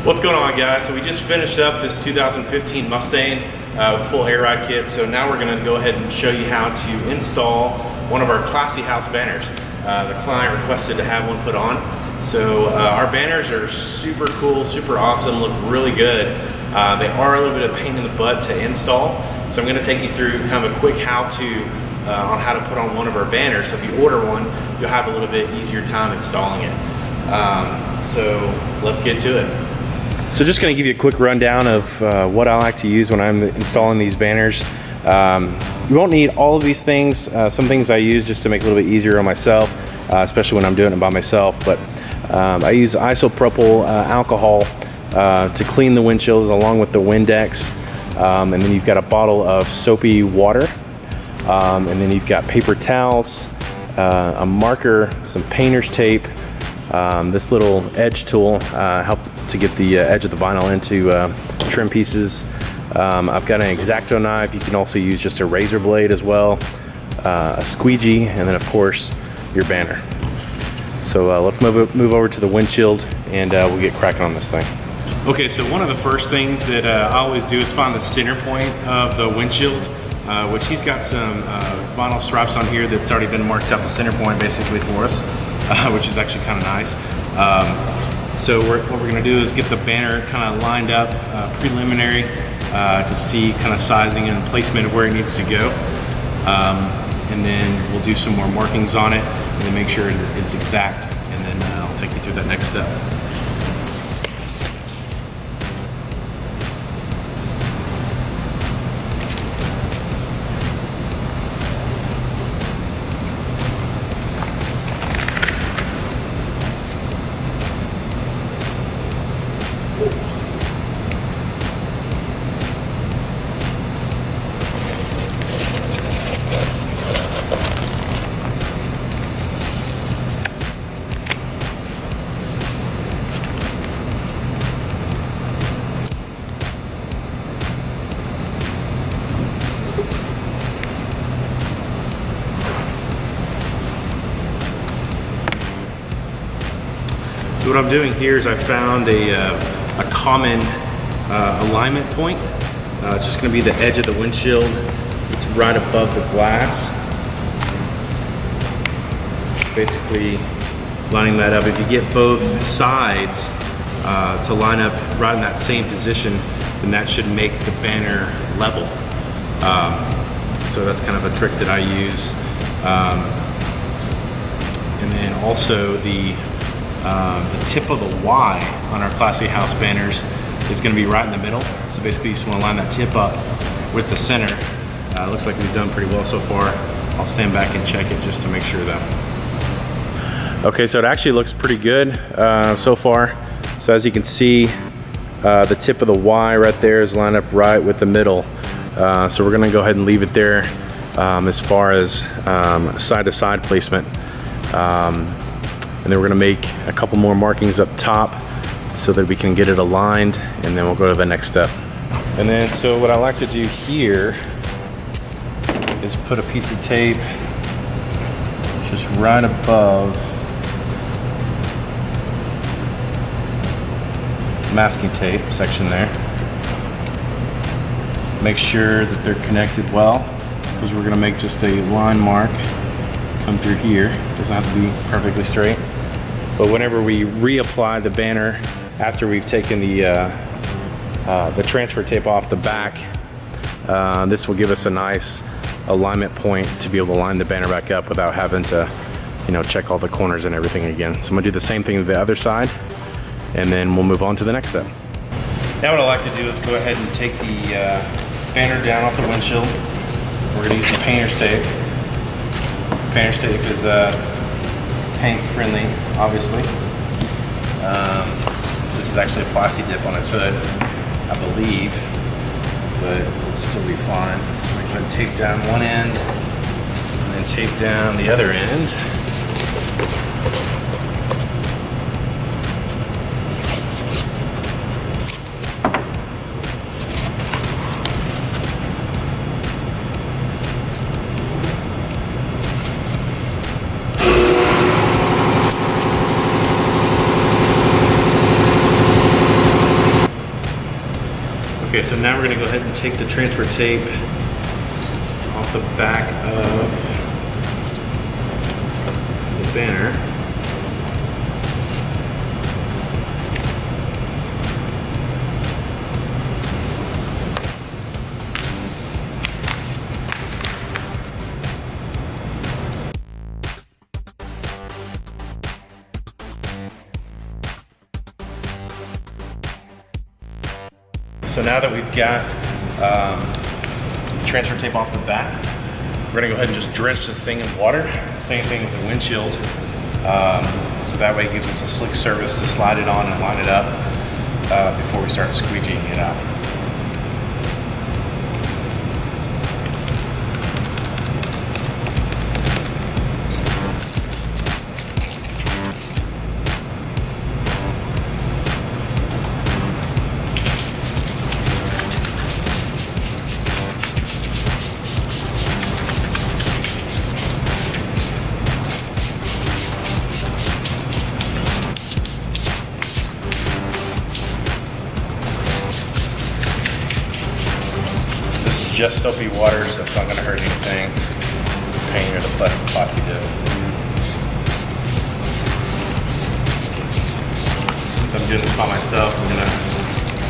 What's going on, guys? So we just finished up this 2015 Mustang with full air ride kit. So now we're going to go ahead and show you how to install one of our classy house banners. The client requested to have one put on. So our banners are super cool, super awesome, look really good. They are a little bit of a pain in the butt to install. So I'm going to take you through kind of a quick how-to on how to put on one of our banners. So if you order one, you'll have a little bit easier time installing it. So let's get to it. So just going to give you a quick rundown of what I like to use when I'm installing these banners. You won't need all of these things. Some things I use just to make it a little bit easier on myself, especially when I'm doing it by myself. But I use isopropyl alcohol to clean the windshields along with the Windex. And then you've got a bottle of soapy water. And then you've got paper towels, a marker, some painter's tape. This little edge tool helped to get the edge of the vinyl into trim pieces. I've got an X-Acto knife. You can also use just a razor blade as well, a squeegee, and then of course your banner. So let's move over to the windshield and we'll get cracking on this thing. Okay, so one of the first things that I always do is find the center point of the windshield, which he's got some vinyl stripes on here that's already been marked out the center point basically for us, which is actually kind of nice. So what we're going to do is get the banner kind of lined up preliminary to see kind of sizing and placement of where it needs to go. And then we'll do some more markings on it and then make sure it's exact, and then I'll take you through that next step. So what I'm doing here is I found a common alignment point. It's just going to be the edge of the windshield. It's right above the glass. Basically lining that up. If you get both sides to line up right in that same position, then that should make the banner level. So that's kind of a trick that I use. And then also the tip of the Y on our classy house banners is going to be right in the middle. So basically you just want to line that tip up with the center. Looks like we've done pretty well so far. I'll stand back and check it just to make sure though. Okay, so it actually looks pretty good so far. So as you can see, the tip of the Y right there is lined up right with the middle. So we're going to go ahead and leave it there as far as side-to-side placement. And then we're going to make a couple more markings up top so that we can get it aligned, and then we'll go to the next step. And then, so what I like to do here is put a piece of tape just right above masking tape section there. Make sure that they're connected well, because we're going to make just a line mark come through here. It doesn't have to be perfectly straight. But whenever we reapply the banner after we've taken the transfer tape off the back, this will give us a nice alignment point to be able to line the banner back up without having to, check all the corners and everything again. So I'm gonna do the same thing to the other side, and then we'll move on to the next step. Now what I like to do is go ahead and take the banner down off the windshield. We're gonna use some painter's tape. Painter's tape is paint friendly, obviously. This is actually a plastic dip on its hood, I believe, but it'll still be fine. So we're going to tape down one end and then tape down the other end. Okay, so now we're gonna go ahead and take the transfer tape off the back of the banner. So now that we've got transfer tape off the back, we're gonna go ahead and just drench this thing in water. Same thing with the windshield. So that way it gives us a slick surface to slide it on and line it up before we start squeegeeing it out. Just soapy water, so it's not going to hurt anything. Paint or the plastic dough. Since I'm doing this by myself, I'm going to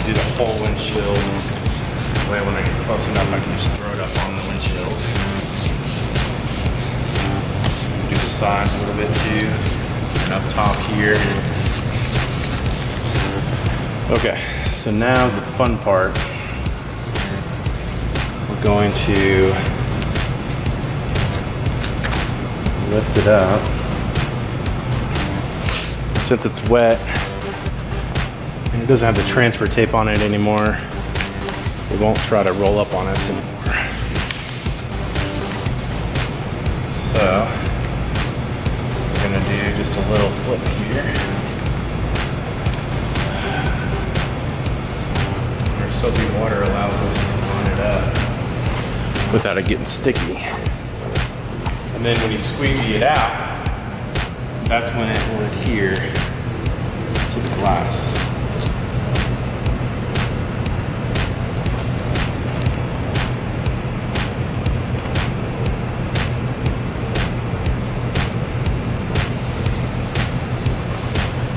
do the whole windshield. That way when I get close enough, I can just throw it up on the windshield. Do the sides a little bit too, and up top here. Okay, so now's the fun part. Going to lift it up. Since it's wet and it doesn't have the transfer tape on it anymore, it won't try to roll up on us anymore. So we're gonna do just a little flip here. Our soapy water allows us to line it up without it getting sticky. And then when you squeegee it out, that's when it will adhere to the glass.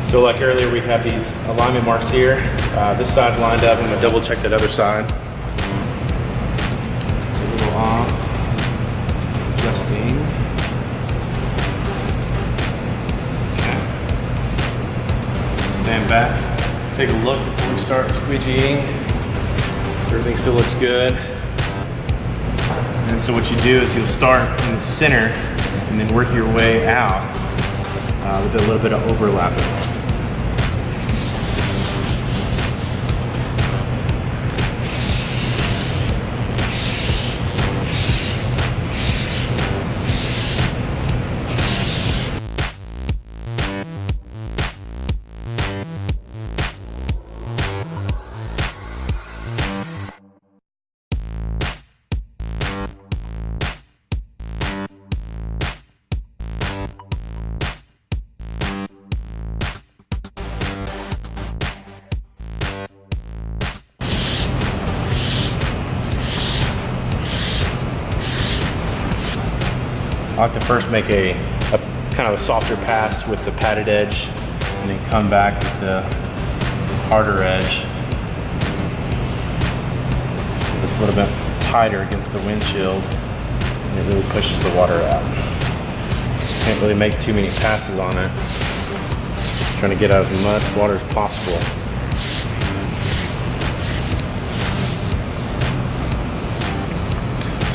So like earlier, we have these alignment marks here. This side's lined up. I'm gonna double check that other side. Off, adjusting. Okay. Stand back, take a look before we start squeegeeing. Everything still looks good. And so what you do is you'll start in the center and then work your way out with a little bit of overlapping. I like to first make a kind of a softer pass with the padded edge and then come back with the harder edge. It's a little bit tighter against the windshield and it really pushes the water out. Can't really make too many passes on it. Trying to get out as much water as possible.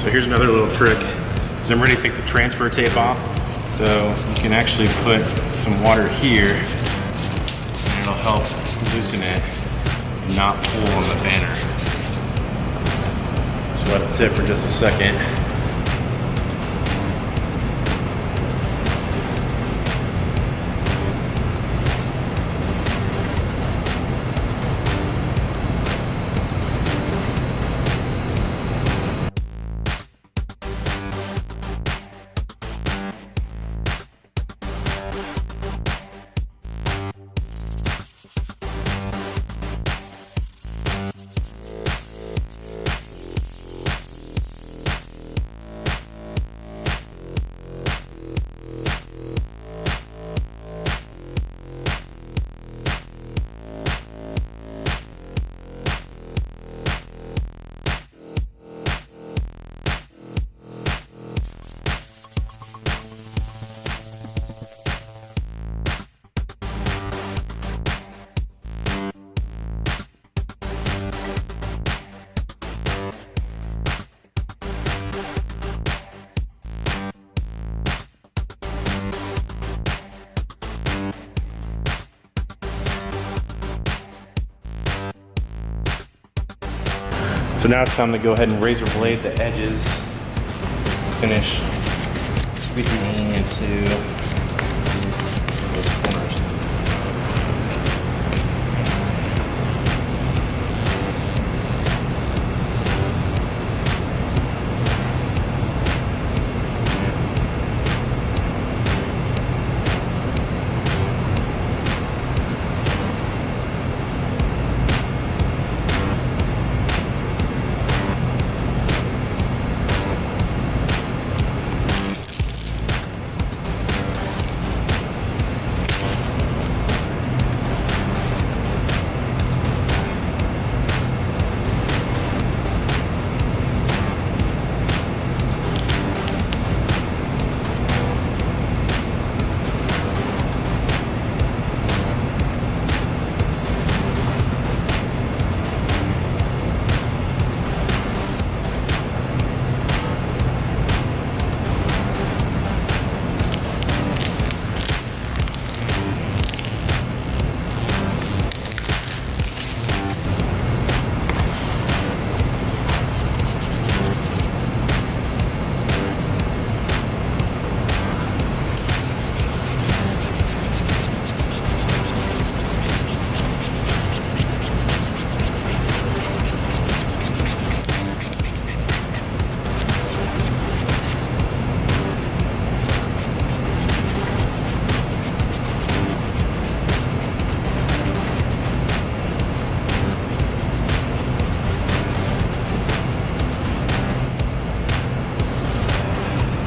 So here's another little trick. I'm ready to take the transfer tape off, so you can actually put some water here and it'll help loosen it and not pull on the banner. So let it sit for just a second. So now it's time to go ahead and razor blade the edges. Finish squeezing into those corners.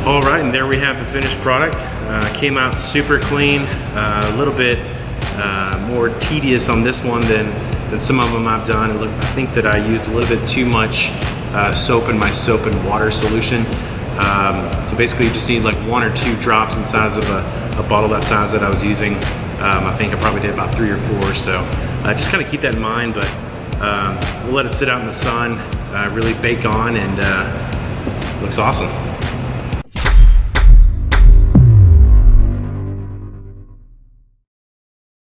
All right, and there we have the finished product. Came out super clean, a little bit more tedious on this one than some of them I've done. I think that I used a little bit too much soap in my soap and water solution. So basically you just need like 1 or 2 drops in size of a bottle that size that I was using. I think I probably did about 3 or 4, so just kind of keep that in mind, but we'll let it sit out in the sun, really bake on, and looks awesome.